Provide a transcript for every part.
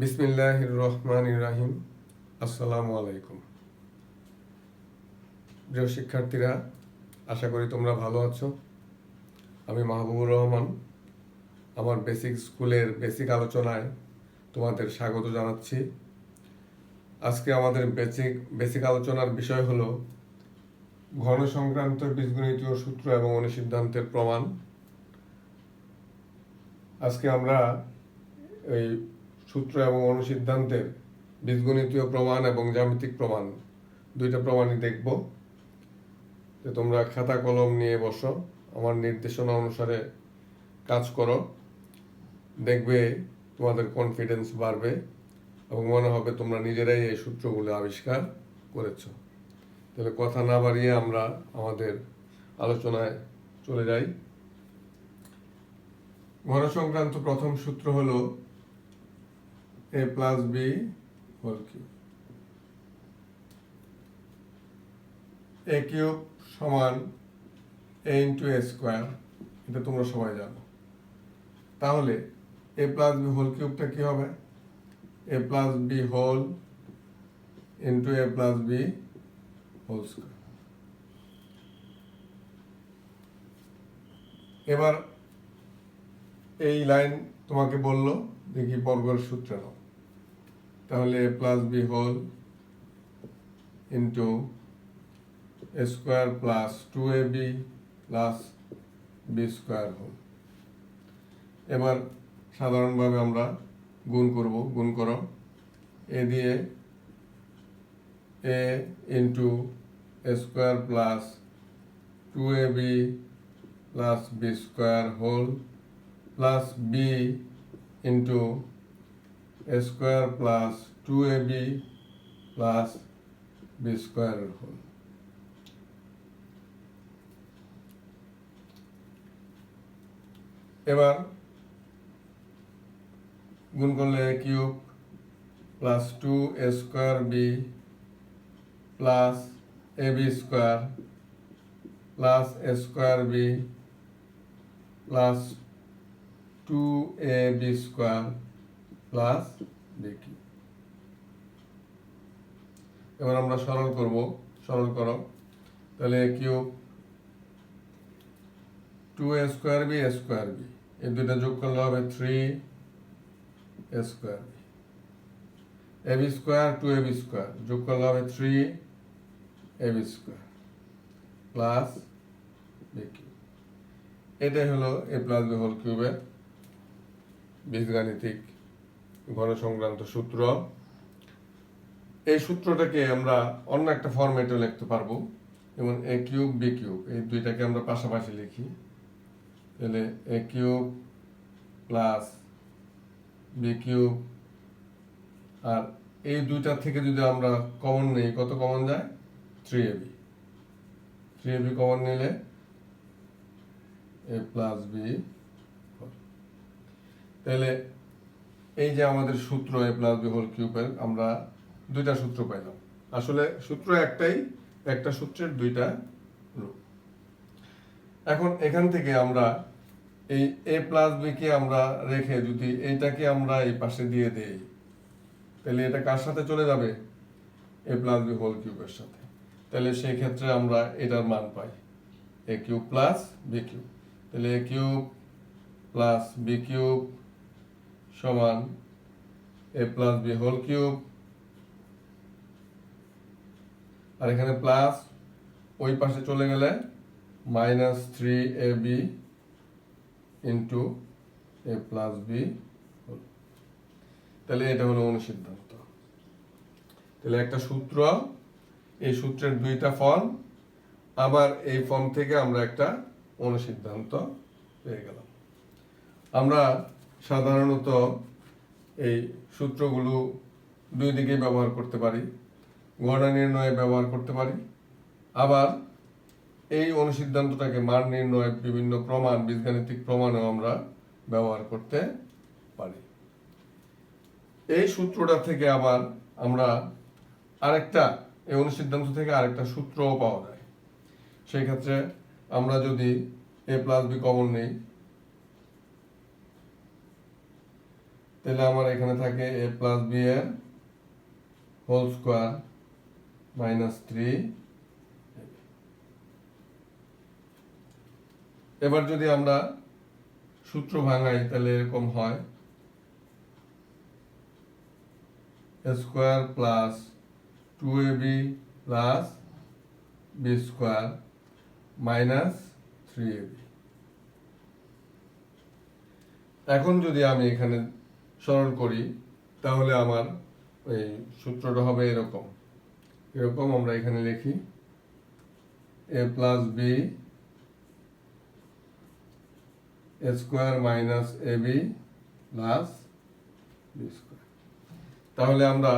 বিসমিল্লাহির রহমানির রহিম। আসসালামু আলাইকুম। প্রিয় শিক্ষার্থীরা, আশা করি তোমরা ভালো আছো। আমি মাহবুবুর রহমান। আমার বেসিক স্কুলের বেসিক আলোচনায় তোমাদের স্বাগত জানাচ্ছি। আজকে আমাদের বেসিক আলোচনার বিষয় হলো ঘন সংক্রান্ত বীজগণিতীয় সূত্র এবং অনুসিদ্ধান্তের প্রমাণ। আজকে আমরা এই সূত্র এবং অনুসিদ্ধান্তের বীজগণিতীয় প্রমাণ এবং জ্যামিতিক প্রমাণ দুইটা প্রমাণই দেখব। যে তোমরা খাতা কলম নিয়ে বসো, আমার নির্দেশনা অনুসারে কাজ করো, দেখবে তোমাদের কনফিডেন্স বাড়বে এবং মনে হবে তোমরা নিজেরাই এই সূত্রগুলো আবিষ্কার করেছো। তাহলে কথা না বাড়িয়ে আমরা আমাদের আলোচনায় চলে যাই। ঘন সংক্রান্ত প্রথম সূত্র হলো a plus b whole cube। a cube সমান a ইন্টু a স্কোয়ার, এটা তোমরা সবাই জানো। তাহলে a প্লাস বি হোল কিউবটা কি হবে? a plus B whole into a plus B whole square. এবার এই লাইন তোমাকে বললো দেখি বর্গের সূত্র নাও। তাহলে a plus B whole into a square plus 2ab plus B square whole. এবার সাধারণভাবে আমরা গুণ করব। গুণ করো, এ দিয়ে a into a square plus 2ab plus B square whole plus B into a square plus 2ab plus B square whole. এবার গুণ করলে a cube plus 2a square B plus ab square plus a square B plus 2ab square plus B cube. এবার আমরা সরল করব। সরল করো, তাহলে a cube 2a square B a square B, এই দুইটা যোগ করলে হবে 3a square B. ab square 2ab square যোগ করলে হবে 3ab square plus B cube. এটাই হলো a প্লাস বি হোল কিউবের বীজগাণিতিক ঘন সংক্রান্ত সূত্র। এই সূত্রটাকে আমরা অন্য একটা ফরম্যাটে লিখতে পারবো, যেমন a কিউব বি কিউব, এই দুইটাকে আমরা পাশাপাশি লিখি। তাহলে a cube plus B cube, আর এই দুইটার থেকে যদি আমরা কমন নেই, কত কমন যায়? 3ab। 3ab কমন নিলে a প্লাস বি। তাহলে এই যে আমাদের সূত্র a প্লাস বি হোল কিউবের, আমরা দুইটা সূত্র পাইলাম। আসলে সূত্র একটাই, একটা সূত্রের দুইটা রূপ। এখন এখান থেকে আমরা এই a প্লাস বি কে আমরা রেখে যদি এইটাকে আমরা এই পাশে দিয়ে দেই, তাহলে এটা কার সাথে চলে যাবে? a প্লাস বি হোল কিউবের সাথে। তাহলে সেই ক্ষেত্রে আমরা এটার মান পাই a cube plus B cube. তাহলে a cube plus B cube সমান a plus B whole cube, আর এখানে প্লাস ওই পাশে চলে গেলে minus 3ab into a plus B whole. তাহলে এটা হলো অনুসিদ্ধান্ত। তাহলে একটা সূত্র, এই সূত্রের দুইটা ফর্ম, আবার এই ফর্ম থেকে আমরা একটা অনুসিদ্ধান্ত পেয়ে গেলাম। আমরা সাধারণত এই সূত্রগুলো দুই দিকে ব্যবহার করতে পারি। গণনা নির্ণয়ে ব্যবহার করতে পারি, আবার এই অনুসিদ্ধান্তটাকে মান নির্ণয়ে বিভিন্ন প্রমাণ, বীজগাণিতিক প্রমাণেও আমরা ব্যবহার করতে পারি। এই সূত্রটা থেকে আবার আমরা আরেকটা, এই অনুসিদ্ধান্ত থেকে আরেকটা সূত্রও পাওয়া যায়। সেই ক্ষেত্রে আমরা যদি a প্লাস বি কমন নেই, তাহলে আমার এখানে থাকে a প্লাস বি এর হোল স্কোয়ার মাইনাস 3। এবার যদি আমরা সূত্র ভাঙাই তাহলে এরকম হয় a square plus 2ab plus B square minus 3ab। এখন যদি আমি এখানে সরল করি তাহলে আমার এই সূত্রটা হবে এরকম এরকম আমরা এখানে লিখি a plus B A square minus A B plus B square. তাহলে আমরা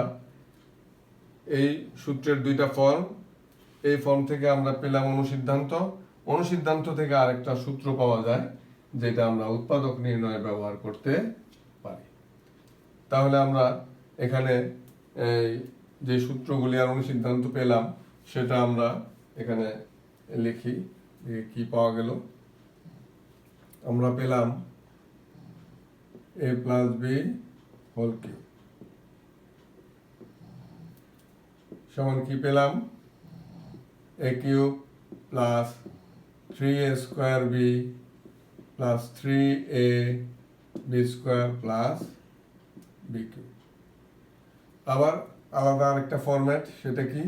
এই সূত্রের দুইটা ফর্ম, এই ফর্ম থেকে আমরা পেলাম অনুসিদ্ধান্ত, অনুসিদ্ধান্ত থেকে আরেকটা সূত্র পাওয়া যায় যেটা আমরা উৎপাদক নির্ণয়ে ব্যবহার করতে পারি। তাহলে আমরা এখানে এই যে সূত্রগুলি আর অনুসিদ্ধান্ত পেলাম সেটা আমরা এখানে লিখি। কি পাওয়া গেল? আমরা পেলাম a plus B whole cube সমান কি পেলাম? a cube plus 3a square B plus 3a B square plus B cube. আবার আলাদা আরেকটা ফরম্যাট, সেটা কি?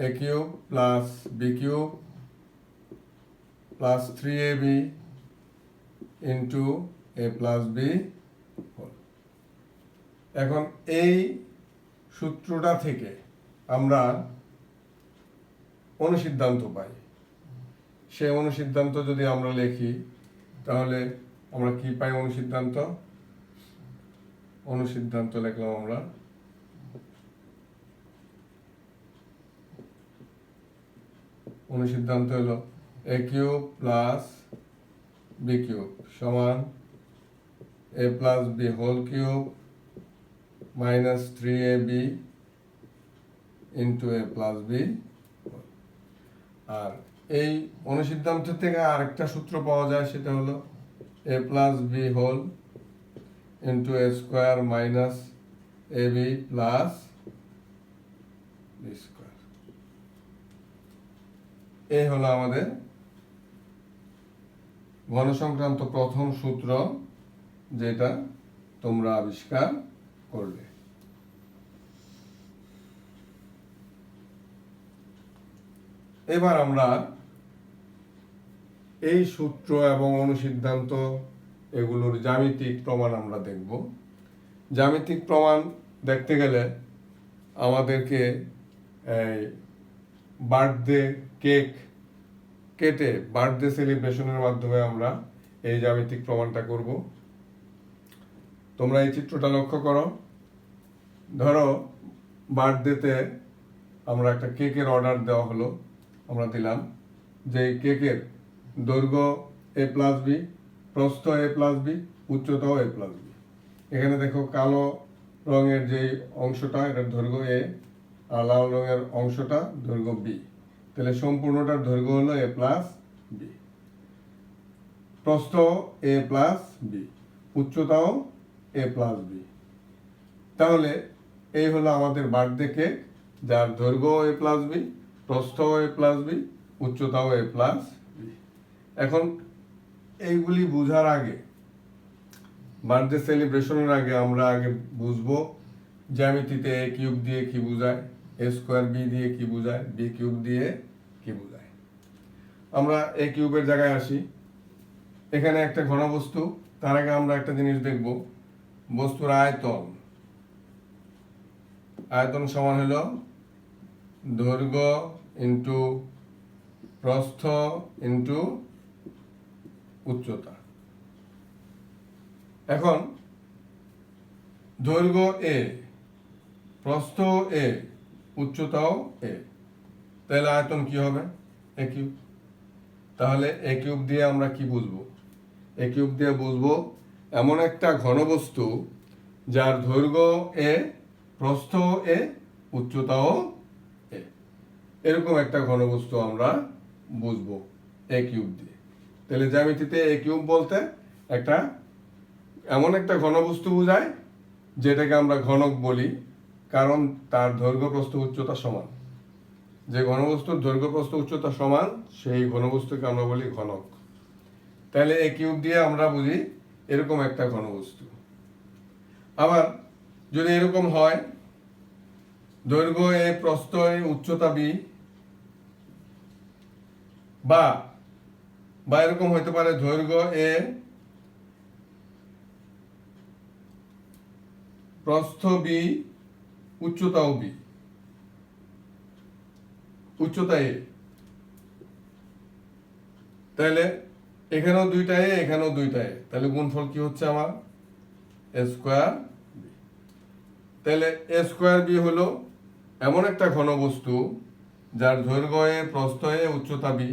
a cube plus B cube plus 3ab into a plus B whole. এখন এই সূত্রটা থেকে আমরা অনুসিদ্ধান্ত পাই। সেই অনুসিদ্ধান্ত যদি আমরা লিখি তাহলে আমরা কি পাই? অনুসিদ্ধান্ত অনুসিদ্ধান্ত লিখলাম আমরা অনুসিদ্ধান্ত হলো a cube plus B cube সমান a plus B whole cube minus 3ab into a plus B. আর এই অনুসিদ্ধান্ত থেকে আরেকটা সূত্র পাওয়া যায়, সেটা হলো a plus B whole into a square minus ab plus B square. এই হলো আমাদের ঘন সংক্রান্ত প্রথম সূত্র, যেটা তোমরা আবিষ্কার করলে। এবার আমরা এই সূত্র এবং অনুসিদ্ধান্ত এগুলোর জ্যামিতিক প্রমাণ আমরা দেখব। জ্যামিতিক প্রমাণ দেখতে গেলে আমাদেরকে বার্থডে কেক কেটে বার্থডে সেলিব্রেশনের মাধ্যমে আমরা এই জ্যামিতিক প্রমাণটা করব। তোমরা এই চিত্রটা লক্ষ্য করো। ধরো বার্থডেতে আমরা একটা কেকের অর্ডার দেওয়া হলো, আমরা দিলাম যে কেকের দৈর্ঘ্য a প্লাস বি, প্রস্থ a প্লাস বি, উচ্চতাও a প্লাস বি। এখানে দেখো কালো রঙের যে অংশটা এটার দৈর্ঘ্য a, আর লাল রঙের অংশটা দৈর্ঘ্য b। তাহলে সম্পূর্ণটার দৈর্ঘ্য হলো a প্লাস বি, প্রস্থ a প্লাস বি, উচ্চতাও a প্লাস বি। তাহলে এই হলো আমাদের বার্থডে কেক, যার দৈর্ঘ্য a প্লাস বি, প্রস্থ a প্লাস বি, উচ্চতাও a প্লাস বি। এখন এইগুলি বোঝার আগে, বার্থডে সেলিব্রেশনের আগে আমরা আগে বুঝবো জ্যামিতিতে a কিউব দিয়ে কি বোঝায়, a স্কোয়ার বি দিয়ে কি বোঝায়, বি কিউব দিয়ে কি বোঝায়। আমরা a কিউবের জায়গায় আসি। এখানে একটা ঘনবস্তু, তার আগে আমরা একটা জিনিস দেখব, বস্তুর আয়তন। আয়তন সমান হলো দৈর্ঘ্য ইন্টু প্রস্থ ইন্টু উচ্চতা। এখন দৈর্ঘ্য a, প্রস্থ a, উচ্চতাও a, তাহলে আয়তন কি হবে? a cube. তাহলে a কিউব দিয়ে আমরা কি বুঝবো? a কিউব দিয়ে বুঝবো এমন একটা ঘনবস্তু যার দৈর্ঘ্য a, প্রস্থ a, উচ্চতাও a। এরকম একটা ঘনবস্তু আমরা বুঝবো a কিউব দিয়ে। তাহলে জ্যামিতিতে a কিউব বলতে একটা এমন একটা ঘনবস্তু বোঝায় যেটাকে আমরা ঘনক বলি, কারণ তার দৈর্ঘ্য প্রস্থ উচ্চতা সমান। যে ঘনবস্তুর দৈর্ঘ্য প্রস্থ উচ্চতা সমান সেই ঘনবস্তুকে আমরা বলি ঘনক। তাহলে এ কিউব দিয়ে আমরা বুঝি এরকম একটা ঘনবস্তু। আবার যদি এরকম হয় দৈর্ঘ্য এ প্রস্থ এ উচ্চতা বি, বা এরকম হতে পারে দৈর্ঘ্য এ প্রস্থ বি উচ্চতাও বি, উচ্চতা এ, তাহলে এখানেও দুইটা এ এখানেও দুইটা এ, তাহলে গুণফল কি হচ্ছে আমার এ স্কোয়ার বি। তাহলে এ স্কোয়ার বি হলো এমন একটা ঘনবস্তু যার দৈর্ঘ্য এ প্রস্থ এ উচ্চতা বি,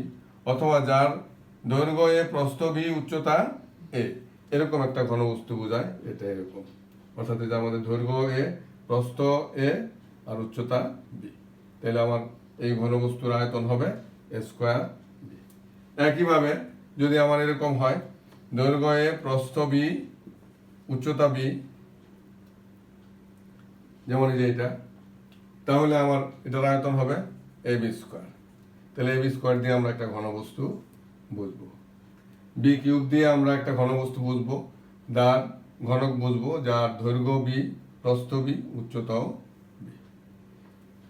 অথবা যার দৈর্ঘ্য এ প্রস্থ বি উচ্চতা এ, এরকম একটা ঘনবস্তু বোঝায়। এটা এরকম, অর্থাৎ এটা আমাদের দৈর্ঘ্য এ প্রস্থ এ আর উচ্চতা বি। তাহলে আমার এই ঘনবস্তুর আয়তন হবে এ স্কোয়ার বি। একইভাবে যদি আমার এরকম হয় দৈর্ঘ্য এ প্রস্থ বি উচ্চতা বি, যেমন এই যে এটা, তাহলে আমার এটার আয়তন হবে এ বি স্কোয়ার। তাহলে এ বি স্কোয়ার দিয়ে আমরা একটা ঘনবস্তু বুঝবো। বি কিউব দিয়ে আমরা একটা ঘনবস্তু বুঝবো, যার ঘনক বুঝবো যার দৈর্ঘ্য বি প্রস্থ বি উচ্চতাও বি।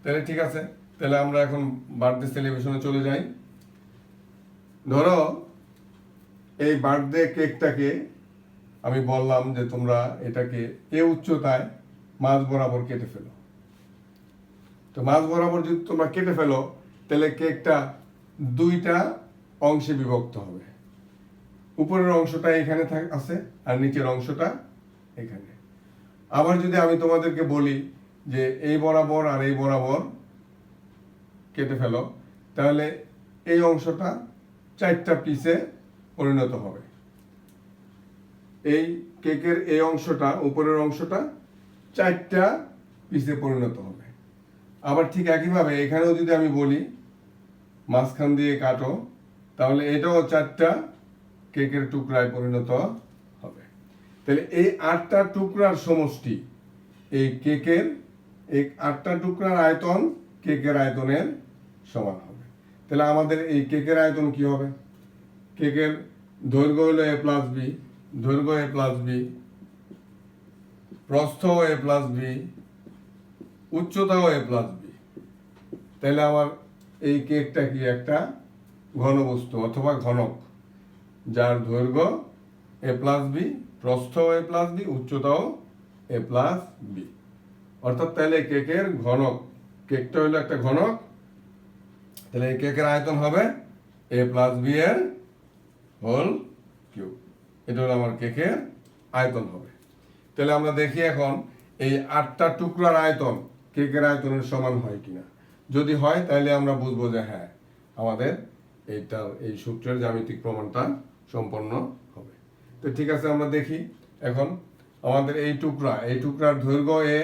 তাহলে ঠিক আছে, তাহলে আমরা এখন বার্থডে সেলিব্রেশনে চলে যাই। ধরো এই বার্থডে কেকটাকে আমি বললাম যে তোমরা এটাকে এ উচ্চতায় মাঝ বরাবর কেটে ফেলো। তো মাঝ বরাবর যদি তোমরা কেটে ফেলো তাহলে কেকটা দুইটা অংশে বিভক্ত হবে। উপরের অংশটা এখানে আছে আর নিচের অংশটা এখানে। আবার যদি আমি তোমাদেরকে বলি যে এই বরাবর আর এই বরাবর কেটে ফেলো, তাহলে এই অংশটা চারটা পিসে পরিণত হবে। এই কেকের এই অংশটা উপরের অংশটা চারটা পিসে পরিণত হবে। আবার ঠিক একইভাবে এখানেও যদি আমি বলি মাঝখান দিয়ে কাটো, তাহলে এটাও চারটা কেকের টুকরায় পরিণত হবে। তাহলে এই 8টা টুকরার সমষ্টি এই কেকের, এই 8টা টুকরার আয়তন কেকের আয়তনের সমান হবে। তাহলে আমাদের এই কেকের আয়তন কি হবে? কেকের দৈর্ঘ্য হলো এ প্লাস বি, দৈর্ঘ্য এ প্লাস বি, প্রস্থ এ প্লাস বি, উচ্চতাও এ প্লাস বি। তাহলে আমার এই কেকটা কি একটা ঘনবস্তু অথবা ঘনক, যার দৈর্ঘ্য এ প্লাস বি, প্রস্থ এ প্লাস বি, উচ্চতাও এ প্লাস বি। অর্থাৎ তাহলে কেকের ঘনক, কেকটা হলো একটা ঘনক, তাহলে এই কেকের আয়তন হবে এ প্লাস বি এর হোল কিউব। এটা হলো আমার কেকের আয়তন হবে। তাহলে আমরা দেখি এখন এই 8টা টুকরার আয়তন কেকের আয়তনের সমান হয় কিনা। যদি হয় তাহলে আমরা বুঝবো যে হ্যাঁ আমাদের এই সূত্রের জ্যামিতিক প্রমাণটা সম্পন্ন হবে। তো ঠিক আছে, আমরা দেখি এখন আমাদের এই টুকরার দৈর্ঘ্য এ,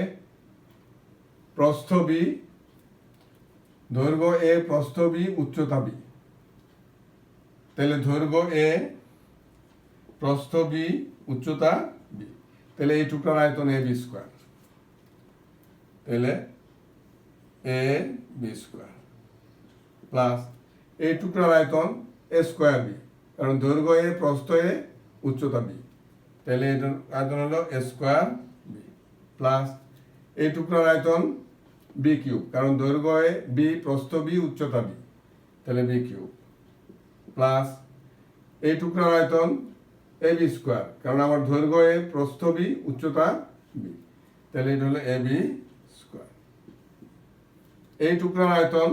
প্রস্থ বি, দৈর্ঘ্য এ প্রস্থ বি, উচ্চতা বি। তাহলে দৈর্ঘ্য এ প্রস্থ বি উচ্চতা বি, তাহলে এই টুকরার আয়তন এ বি স্কোয়ার। তাহলে এ বি স্কোয়ার প্লাস এই টুকরার আয়তন এ স্কোয়ার বি, কারণ দৈর্ঘ্য এ প্রস্থ এ উচ্চতা বি, তাহলে এটার আয়তন হলো এ স্কোয়ার বি, প্লাস এই টুকরার আয়তন বি কিউব, কারণ দৈর্ঘ্য এ বি প্রস্থ বি উচ্চতা বি, তাহলে বি কিউব, প্লাস এই টুকরার আয়তন এ বি স্কোয়ার, কারণ আমার দৈর্ঘ্য এ প্রস্থ বি উচ্চতা বি, তাহলে এটা হলো এ বি স্কোয়ার। এই টুকরার আয়তন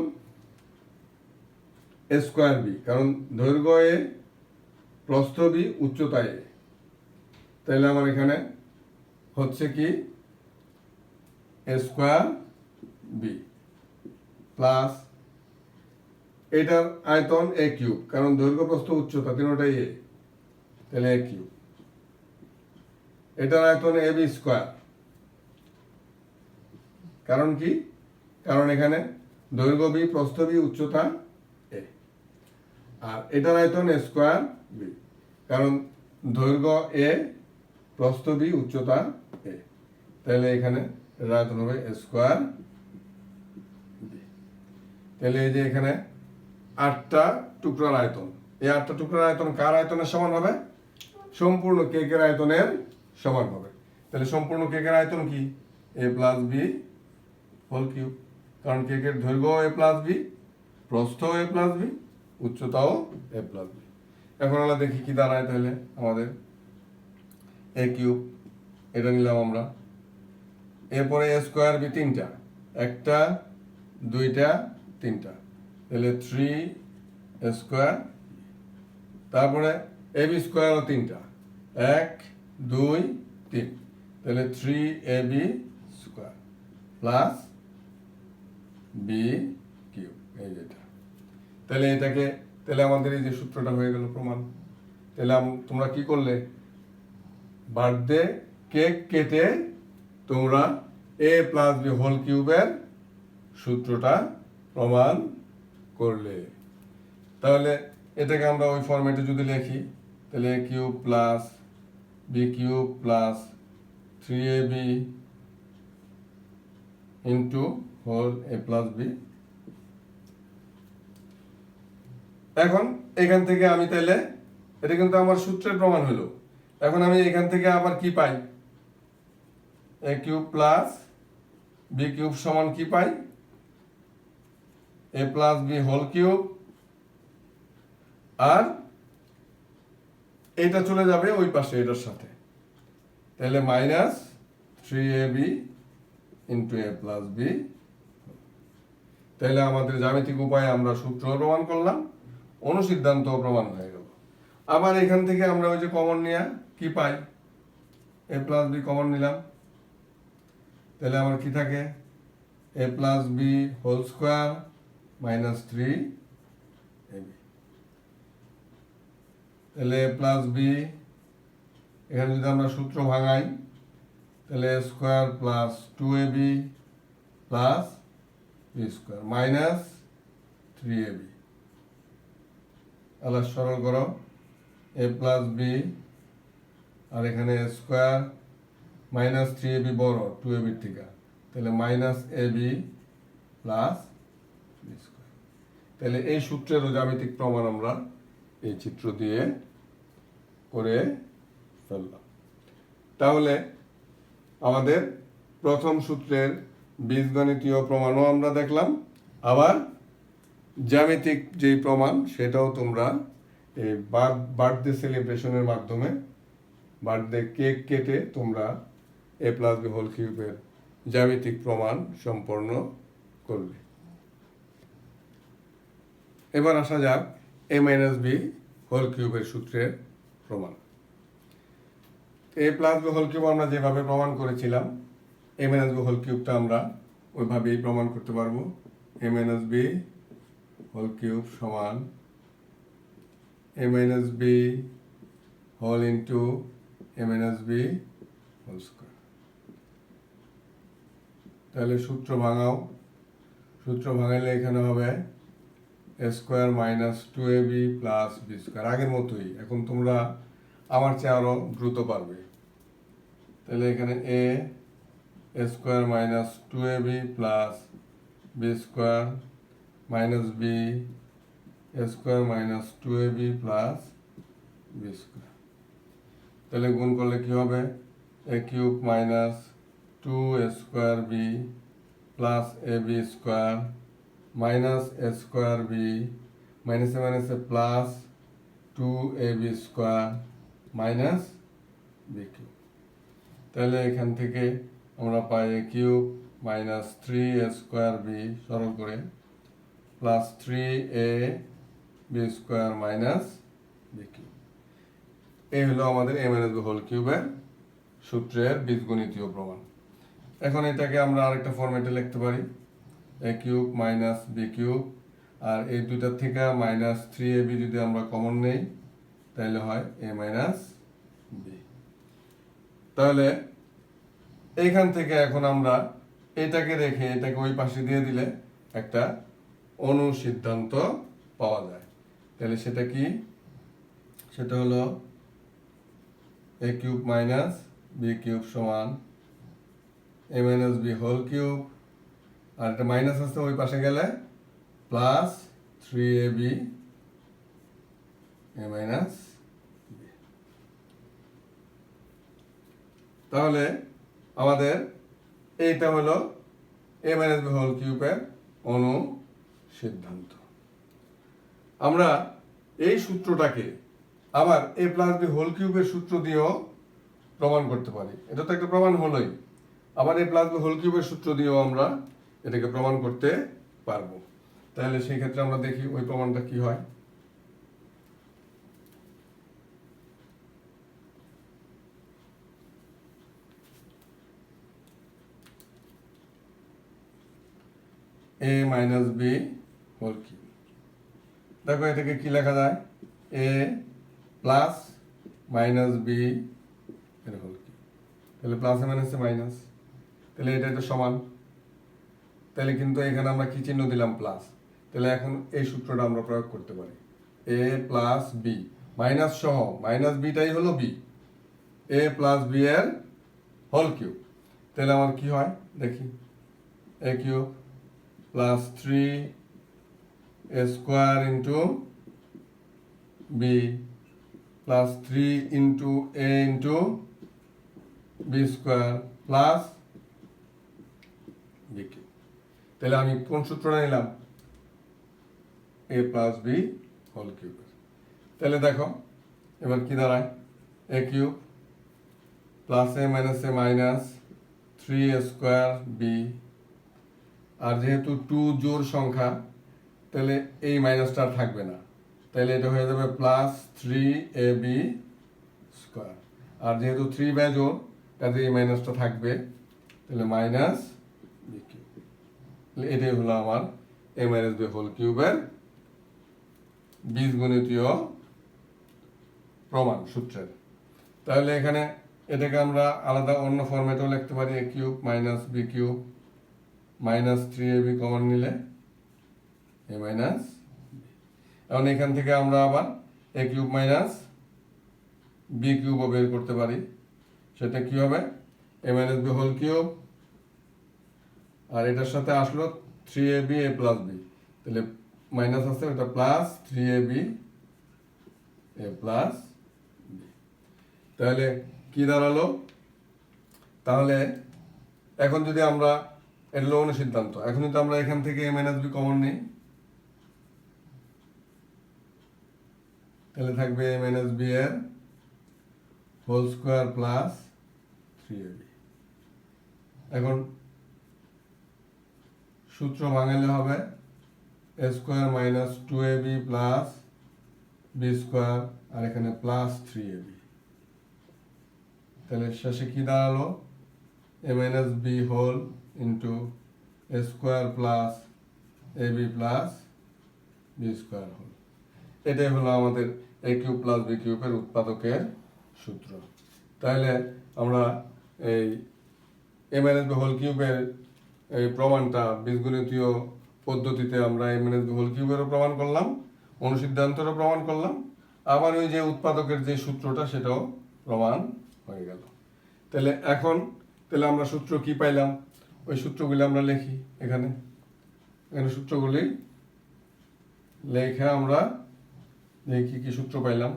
এ স্কোয়ার বি, কারণ দৈর্ঘ্য এ প্রস্থ বি উচ্চতা এ, তাহলে আমার এখানে হচ্ছে কি এ স্কোয়ার বি, প্লাস এটার আয়তন এ কিউব, কারণ দৈর্ঘ্য প্রস্থ উচ্চতা তিনটাই এ, তাহলে এ কিউব। এটার আয়তন এ বি স্কোয়ার, কারণ কি, কারণ এখানে দৈর্ঘ্য বি প্রস্থ বি উচ্চতা এ। আর এটার আয়তন এ স্কোয়ার বি, কারণ দৈর্ঘ্য এ প্রস্থ বি, উচ্চতা এ। তাহলে এখানে এর আয়তন হবে এ স্কোয়ার বি। তাহলে এই যে এখানে 8টা টুকরার আয়তন, এই 8টা টুকরার আয়তন কার আয়তনের সমান হবে? সম্পূর্ণ কেকের আয়তনের সমান হবে। তাহলে সম্পূর্ণ কেকের আয়তন কি? এ প্লাস বি হোল কিউব, কারণ কেকের দৈর্ঘ্য এ প্লাস বি, প্রস্থ এ প্লাস বি, উচ্চতাও এ প্লাস বি। এখন আমরা দেখি কি দাঁড়ায়। তাহলে আমাদের এ কিউব এটা নিলাম আমরা, এরপরে এ স্কোয়ার বি 3টা, 1টা 2টা 3টা, তাহলে 3 এ স্কোয়ার। তারপরে এ বি স্কোয়ারও 3টা, 1 2 3, তাহলে 3 A B square plus B cube, এই যেটা। তাহলে এটাকে, তাহলে আমাদের এই যে সূত্রটা হয়ে গেল প্রমাণ। তাহলে তোমরা কি করলে? বার্থডে কেক কেটে তোমরা এ প্লাস বি হোল কিউবের সূত্রটা প্রমাণ করলে। তাহলে এটাকে আমরা ওই ফরম্যাটে যদি লিখি, তাহলে A cube plus B cube plus 3ab into whole A plus B. এখন এখান থেকে আমি তাহলে, এটা কিন্তু আমার সূত্রের প্রমাণ হলো। এখন আমি এখান থেকে আবার কি পাই? A cube plus B cube সমান কি পাই? A plus B whole cube, আর এটা চলে যাবে ওই পাশে এটার সাথে, তাহলে মাইনাস 3ab ইন্টু এ প্লাস বি। তাহলে আমাদের জ্যামিতিক উপায়ে আমরা সূত্র প্রমাণ করলাম, অনুসিদ্ধান্ত প্রমাণ হয়ে গেল। আবার এখান থেকে আমরা ওই যে কমন নেওয়া কি পাই? এ প্লাস বি কমন নিলাম, তাহলে আমার কি থাকে? A plus B whole square minus 3ab, তাহলে এ প্লাস বি, এখানে যদি আমরা সূত্র ভাঙাই, তাহলে A square plus 2ab plus B square minus 3ab। আলাদা সরল করো, এ প্লাস বি আর এখানে এ স্কোয়ার মাইনাস 3ab বড় 2ab থেকে, তাহলে minus ab plus B square. তাহলে এই সূত্রেরও জ্যামিতিক প্রমাণ আমরা এই চিত্র দিয়ে করে ফেললাম। তাহলে আমাদের প্রথম সূত্রের বীজগণিতীয় প্রমাণও আমরা দেখলাম, আবার জ্যামিতিক যেই প্রমাণ সেটাও তোমরা এই বার্থডে সেলিব্রেশনের মাধ্যমে, বার্থডে কেক কেটে তোমরা এ প্লাস বি হোল কিউবের জ্যামিতিক প্রমাণ সম্পন্ন করলে। এবার আসা যাক এ মাইনাস বি হোল কিউবের সূত্রের প্রমাণ। A plus B whole cube আমরা যেভাবে প্রমাণ করেছিলাম, এ মাইনাস বি হোল কিউবটা আমরা ওইভাবেই প্রমাণ করতে পারবো। A minus B whole cube সমান A minus B whole into A minus B whole square. তাহলে সূত্র ভাঙাও, সূত্র ভাঙাইলে এখানে হবে A square minus 2ab plus B square, আগের মতোই। এখন তোমরা আমার চেয়ে আরো দ্রুত পারবে। তাহলে এখানে A square minus 2ab plus B square minus B square minus 2ab plus B square. তাহলে গুণ করলে কি হবে? A cube minus 2 square B plus A B square minus A square B মাইনাসে মাইনাসে plus 2ab square minus B cube. তাহলে এখান থেকে আমরা পাই A cube minus 3 square B সরল করে plus 3a B square minus B cube. এই হলো আমাদের এ মাইনাস বি হোল কিউবের সূত্রের বীজগণিতীয় প্রমাণ। এখন এটাকে আমরা আরেকটা ফরম্যাটে লিখতে পারি, A cube minus B cube, আর এই দুইটার থেকে মাইনাস 3ab যদি আমরা কমন নেই তাহলে হয় এ মাইনাস বি। তাহলে এইখান থেকে এখন আমরা এটাকে রেখে এটাকে ওই পাশে দিয়ে দিলে একটা অনুসিদ্ধান্ত পাওয়া যায়। তাহলে সেটা কি? সেটা হলো এ কিউব মাইনাস বি কিউব সমান A minus B whole cube, আর একটা মাইনাস আসতে ওই পাশে গেলে প্লাস 3ab এ মাইনাস বি। তাহলে আমাদের এইটা হলো এ মাইনাস বি হোল কিউবের অনুসিদ্ধান্ত। আমরা এই সূত্রটাকে আবার এ প্লাস বি হোল কিউবের সূত্র দিয়েও প্রমাণ করতে পারি। এটা তো একটা প্রমাণ হলোই, আবার এ প্লাস বি হোল কিউবের সূত্র দিয়েও আমরা এটাকে প্রমাণ করতে পারবো। তাহলে সেই ক্ষেত্রে আমরা দেখি ওই প্রমাণটা কি হয়। এ মাইনাস বি হোল কিউব, দেখো এটাকে কি লেখা যায়, এ প্লাস মাইনাস বি এর হোল কিউব। তাহলে প্লাস এ মাইনাসে মাইনাস, তাহলে এটা একটা সমান। তাহলে কিন্তু এখানে আমরা কি চিহ্ন দিলাম, প্লাস। তাহলে এখন এই সূত্রটা আমরা প্রয়োগ করতে পারি, এ প্লাস বি মাইনাস সহ, মাইনাস বিটাই হলো বি, এ প্লাস বি এর হোল কিউব। তাহলে আমার কি হয় দেখি, A cube plus 3 A square into B plus 3 into A into B square plus B cube. তাহলে আমি কোন সূত্রটা নিলাম, A plus B whole cube. তাহলে দেখো এবার কি দাঁড়ায়, A cube plus A minus 3 square B, আর যেহেতু 2 জোড় সংখ্যা তাহলে এই মাইনাসটা আর থাকবে না, তাহলে এটা হয়ে যাবে প্লাস 3ab স্কোয়ার, আর যেহেতু 3 বেজোড় কাজে এই মাইনাসটা থাকবে, তাহলে মাইনাস বি কিউব। এটাই হলো আমার এ মাইনাস বি হোল কিউবের বীজগণিতীয় প্রমাণ সূত্রের। তাহলে এখানে এটাকে আমরা আলাদা অন্য ফরম্যাটেও লিখতে পারি, A cube minus B cube minus 3ab common নিলে এ মাইনাস। এখন এখান থেকে আমরা আবার এ কিউব মাইনাস বি কিউবও বের করতে পারি, সেটা কি হবে, এ মাইনাস বি হোল কিউব, আর এটার সাথে আসলো 3ab এ প্লাস বি, তাহলে মাইনাস আছে ওটা plus 3ab A plus B. তাহলে কি দাঁড়ালো, তাহলে এখন যদি আমরা এর হলো অনুসিদ্ধান্ত, এখন যদি আমরা এখান থেকে এ মাইনাস বি কমন নিই, তাহলে থাকবে এ মাইনাস বি এর হোল স্কোয়ার প্লাস 3ab। এখন সূত্র ভাঙালে হবে A square minus 2ab plus B square, আর এখানে প্লাস 3ab। তাহলে শেষে কি দাঁড়ালো, এ minus B whole into A square plus ab plus B square whole. এটাই হলো আমাদের এ কিউব প্লাস বি কিউবের উৎপাদকের সূত্র। তাহলে আমরা এই এ মাইনাস বি হোল কিউবের এই প্রমাণটা বীজগণিতীয় পদ্ধতিতে আমরা এ মাইনাস বি হোল কিউবেরও প্রমাণ করলাম, অনুসিদ্ধান্তরও প্রমাণ করলাম, আবার ওই যে উৎপাদকের যে সূত্রটা সেটাও প্রমাণ হয়ে গেল। তাহলে এখন তাহলে আমরা সূত্র কি পাইলাম, ওই সূত্রগুলি আমরা লিখি এখানে, এখানে সূত্রগুলি লেখা আমরা দেখি কি সূত্র পাইলাম।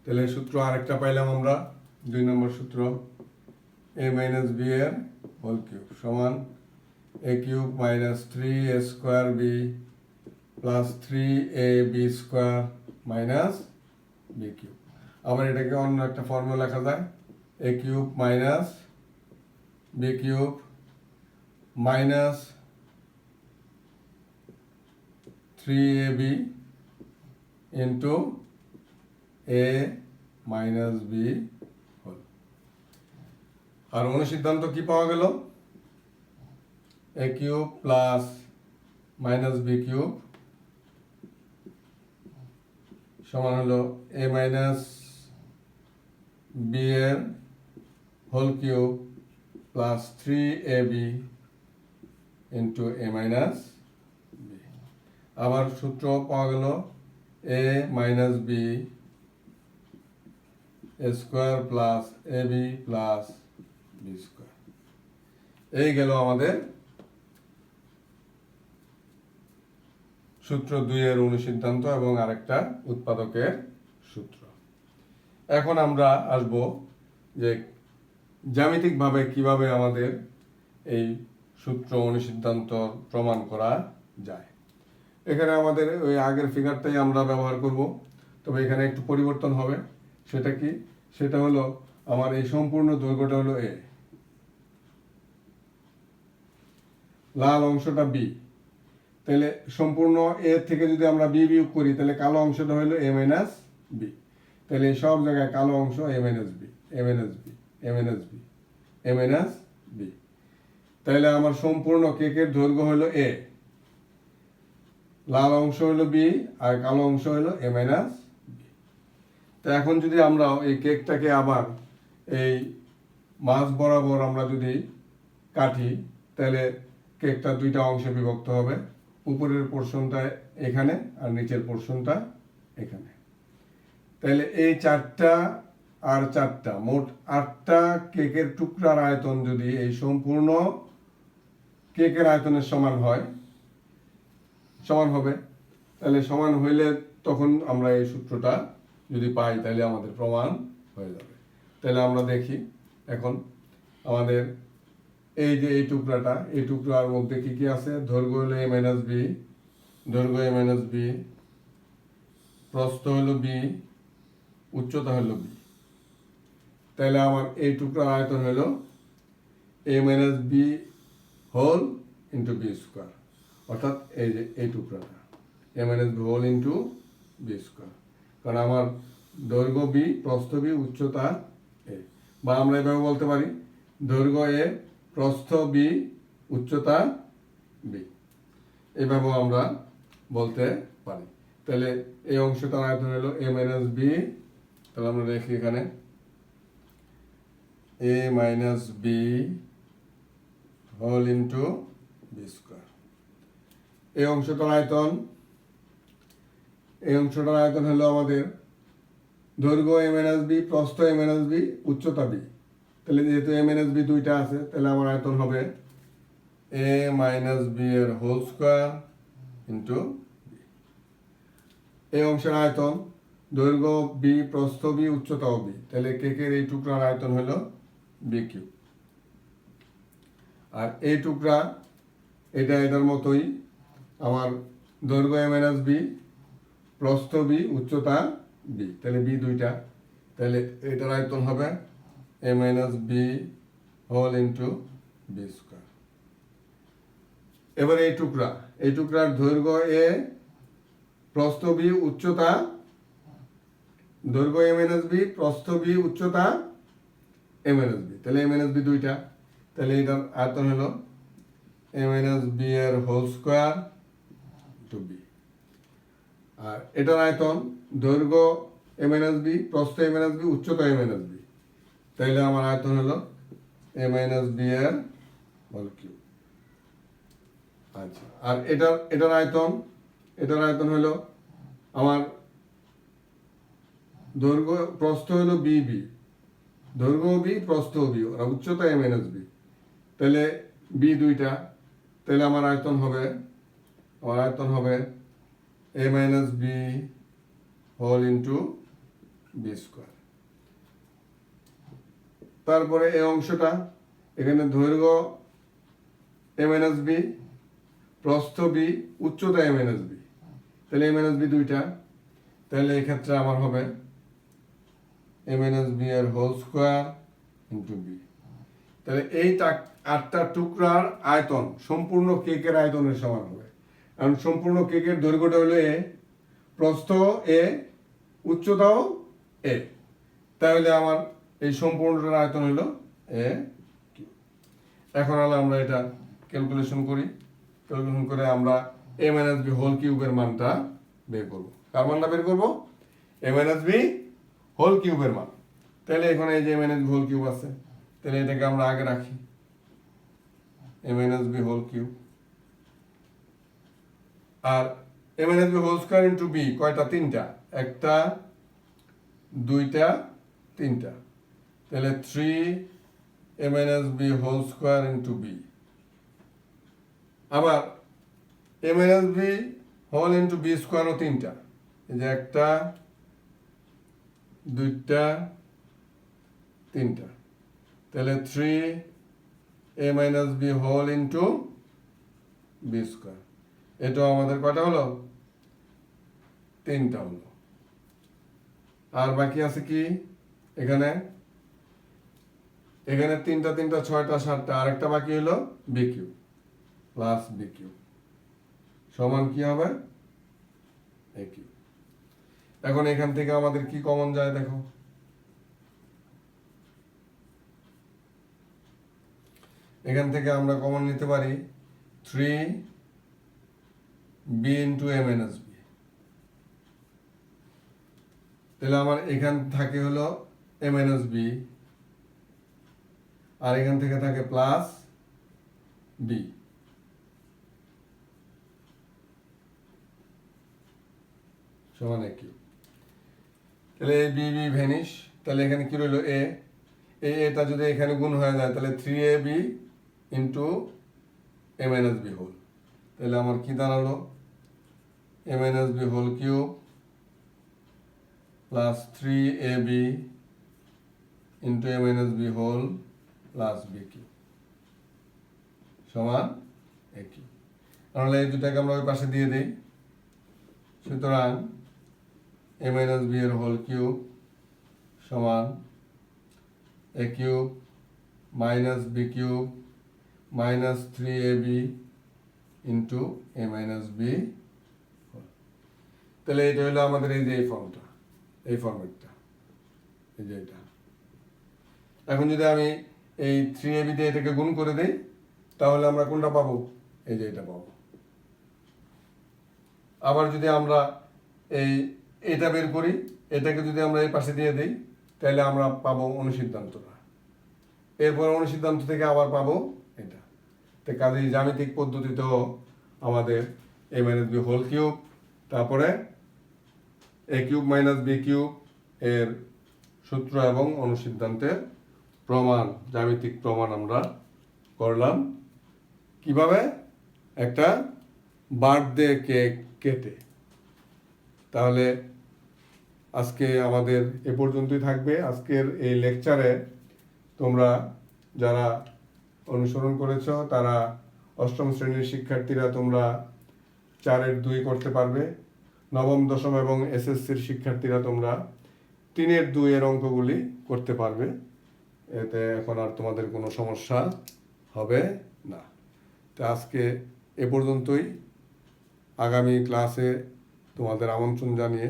তাহলে সূত্র আরেকটা পাইলাম আমরা, 2 নম্বর সূত্র, এ মাইনাস বি এর হোল কিউব সমান এ cube minus 3 A square B plus 3ab square minus B cube. আবার এটাকে অন্য একটা ফর্মুলা লেখা যায়, A cube minus B cube minus 3ab into A minus B whole. আর অনুসিদ্ধান্ত কি পাওয়া গেল, A cube plus minus B cube সমান হলো এ মাইনাস বি এর whole cube plus 3ab into এ মাইনাস বি। আবার সূত্র পাওয়া গেল এ minus B A square plus A B plus B square. এই গেল আমাদের সূত্র 2 এর অনুসিদ্ধান্ত এবং আরেকটা উৎপাদকের সূত্র। এখন আমরা আসব যে জ্যামিতিকভাবে কিভাবে আমাদের এই সূত্র অনুসিদ্ধান্ত প্রমাণ করা যায়। এখানে আমাদের ওই আগের ফিগারটাই আমরা ব্যবহার করব, তবে এখানে একটু পরিবর্তন হবে। সেটা কি? সেটা হলো আমার এই সম্পূর্ণ দৈর্ঘ্যটা হলো এ, লাল অংশটা বি, তাহলে সম্পূর্ণ এ থেকে যদি আমরা বি বিয়োগ করি তাহলে কালো অংশটা হলো এ মাইনাস বি। তাহলে এই সব জায়গায় কালো অংশ এ মাইনাস বি, এ মাইনাস বি, এ মাইনাস বি, এ মাইনাস বি। তাহলে আমার সম্পূর্ণ কেকের দৈর্ঘ্য হলো এ, লাল অংশ হলো বি আর কালো অংশ হলো এ মাইনাস বি। তো এখন যদি আমরা এই কেকটাকে আবার এই মাঝ বরাবর আমরা যদি কাটি তাহলে কেকটা দুইটা অংশে বিভক্ত হবে, উপরের পোর্শনটা এখানে আর নিচের পোর্শনটা এখানে। তাহলে এই 4টা আর 4টা মোট 8টা কেকের টুকরার আয়তন যদি এই সম্পূর্ণ কেকের আয়তনের সমান হয়, সমান হবে, তাহলে সমান হইলে তখন আমরা এই সূত্রটা যদি পাই তাহলে আমাদের প্রমাণ হয়ে যাবে। তাহলে আমরা দেখি এখন আমাদের এই যে এই টুকরাটা, এই টুকরার মধ্যে কি কি আছে? দৈর্ঘ্য হলো এ মাইনাস বি, দৈর্ঘ্য এ মাইনাস বি, প্রস্থ হলো বি, উচ্চতা হলো বি। তাহলে আমার এই টুকরার আয়তন হলো এ minus B whole into B square, অর্থাৎ এই যে এই টুকরাটা A minus B whole into B square. কারণ আমার দৈর্ঘ্য বি, প্রস্থ বি, উচ্চতা এ, বা আমরা এভাবে বলতে পারি দৈর্ঘ্য এ, প্রস্থ বি, উচ্চতা বি, এভাবেও আমরা বলতে পারি। তাহলে এই অংশটার আয়তন হলো এ মাইনাস বি, তাহলে আমরা দেখি এখানে A minus B whole into B square. এই অংশটার আয়তন হলো আমাদের দৈর্ঘ্য এ মাইনাস বি, প্রস্থ এ মাইনাস বি, উচ্চতা বি। তাহলে যেহেতু এ মাইনাস বি দুইটা আছে, তাহলে আমার আয়তন হবে এ মাইনাস বি এর হোল স্কোয়ার ইন্টু বি। এই অংশের আয়তন দৈর্ঘ্য বি, প্রস্থ বি, উচ্চতাও বি, তাহলে কেকের এই টুকরার আয়তন হলো বি কিউ। আর এই টুকরা এটা এটার মতোই, আমার দৈর্ঘ্য এ মাইনাস বি, প্রস্থ বি, উচ্চতা বি, তাহলে বি দুইটা, তাহলে এটার আয়তন হবে এ minus B whole into B square. এবার এই টুকরার দৈর্ঘ্য এ, প্রস্থ বি, উচ্চতা, দৈর্ঘ্য এ মাইনাস বি, প্রস্থ বি, উচ্চতা এ মাইনাস বি, তাহলে এ মাইনাস বি দুইটা, তাহলে এটার আয়তন হলো এ মাইনাস বি এর হোল স্কোয়ার টু বি। আর এটার আয়তন দৈর্ঘ্য এ মাইনাস বি, প্রস্থ এ মাইনাস বি, উচ্চতা এ মাইনাস বি, তাইলে আমার আয়তন হলো এ মাইনাস বি এর হোল কিউব। আচ্ছা, আর এটার আয়তন হলো আমার দৈর্ঘ্য, প্রস্থ হলো বি বি, দৈর্ঘ্য বি, প্রস্থ বি, আর উচ্চতা এ মাইনাস বি, তাহলে বি দুইটা, তাহলে আমার আয়তন হবে এ minus B whole into B square. তারপরে এই অংশটা এখানে দৈর্ঘ্য এ মাইনাস বি, প্রস্থ বি, উচ্চতা এ মাইনাস বি, তাহলে এ মাইনাস বি দুইটা, তাহলে এই ক্ষেত্রে আমার হবে এ মাইনাস বি এর হোল স্কোয়ার ইন্টু বি। তাহলে এই 8টা টুকরার আয়তন সম্পূর্ণ কেকের আয়তনের সমান হবে, কারণ সম্পূর্ণ কেকের দৈর্ঘ্যটা হলো এ, প্রস্থ এ, উচ্চতাও এ, তাহলে আমার এই সম্পূর্ণটার আয়তন হলো এ কিউ। এখন আমরা এটা ক্যালকুলেশন করে আমরা এ মাইনাস বি হোল কিউবের মানটা বের করবো। কার মানটা বের করবো? এ মাইনাস বি হোল কিউবের মান। তাহলে এখানে এই যে a minus B whole cube আছে, তাহলে এটাকে আমরা আগে রাখি a minus B whole cube, আর a minus B whole square into b কয়টা? 3টা, 1টা 2টা তিনটা, তাহলে 3a minus B whole square into b. আবার a minus B whole into b স্কোয়ারও তিনটা, এই যে একটা, দুইটা, তিনটা, তাহলে 3a minus B whole into B square. এটাও আমাদের কয়টা হলো? তিনটা হলো। আর বাকি আছে কি এখানে? এখানে তিনটা তিনটা, ছয়টা, সাতটা, আরেকটা বাকি হলো B cube plus B cube সমান কি হবে? A cube. এখন এখান থেকে আমাদের কি কমন যায় দেখো, এখান থেকে আমরা কমন নিতে পারি 3b ইন্টু এ মাইনাস বি। তাহলে আমার এখান থাকে হলো এ মাইনাস বি, আর এখান থেকে থাকে প্লাস বি। সমান এ কিউ। তাহলে এই বি বি ভ্যানিশ, তাহলে এখানে কি রইলো? এ, এটা যদি এখানে গুণ হয়ে যায় তাহলে 3ab ইন্টু এ মাইনাস বি হোল, তাহলে আমার কি দাঁড়ালো? এ minus B whole cube plus 3ab into এ minus B whole plus B cube সমান এ কিউ। তাহলে এই দুটাকে আমরা ওই পাশে দিয়ে দিই। সুতরাং এ মাইনাস বি এর হোল কিউব সমান এ cube minus B cube minus 3ab into এ মাইনাস বি। তাহলে এটা হলো আমাদের এই যে এই ফর্মটা, এই ফর্মেটটা, এই যে এটা। এখন যদি আমি এই 3ab দিয়ে এটাকে গুণ করে দিই তাহলে আমরা কোনটা পাবো? এই যে এটা পাবো। আবার যদি আমরা এটা বের করি, এটাকে যদি আমরা এই পাশে দিয়ে দিই তাহলে আমরা পাবো অনুসিদ্ধান্তটা। এরপর অনুসিদ্ধান্ত থেকে আবার পাবো এটা। তো কাজেই জ্যামিতিক পদ্ধতিতেও আমাদের এ মাইনাস বি হোল কিউব তারপরে এ কিউব মাইনাস বি কিউব এর সূত্র এবং অনুসিদ্ধান্তের প্রমাণ, জ্যামিতিক প্রমাণ আমরা করলাম। কিভাবে? একটা বার্থডে কেক কেটে। তাহলে আজকে আমাদের এ পর্যন্তই থাকবে। আজকের এই লেকচারে তোমরা যারা অনুসরণ করেছো তারা অষ্টম শ্রেণীর শিক্ষার্থীরা তোমরা 4-2 করতে পারবে। নবম, দশম এবং এসএসসির শিক্ষার্থীরা তোমরা 3-2 এর অঙ্কগুলি করতে পারবে। এতে এখন আর তোমাদের কোনো সমস্যা হবে না। তো আজকে এ পর্যন্তই। আগামী ক্লাসে তোমাদের আমন্ত্রণ জানিয়ে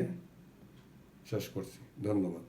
শেষ করছি। ধন্যবাদ।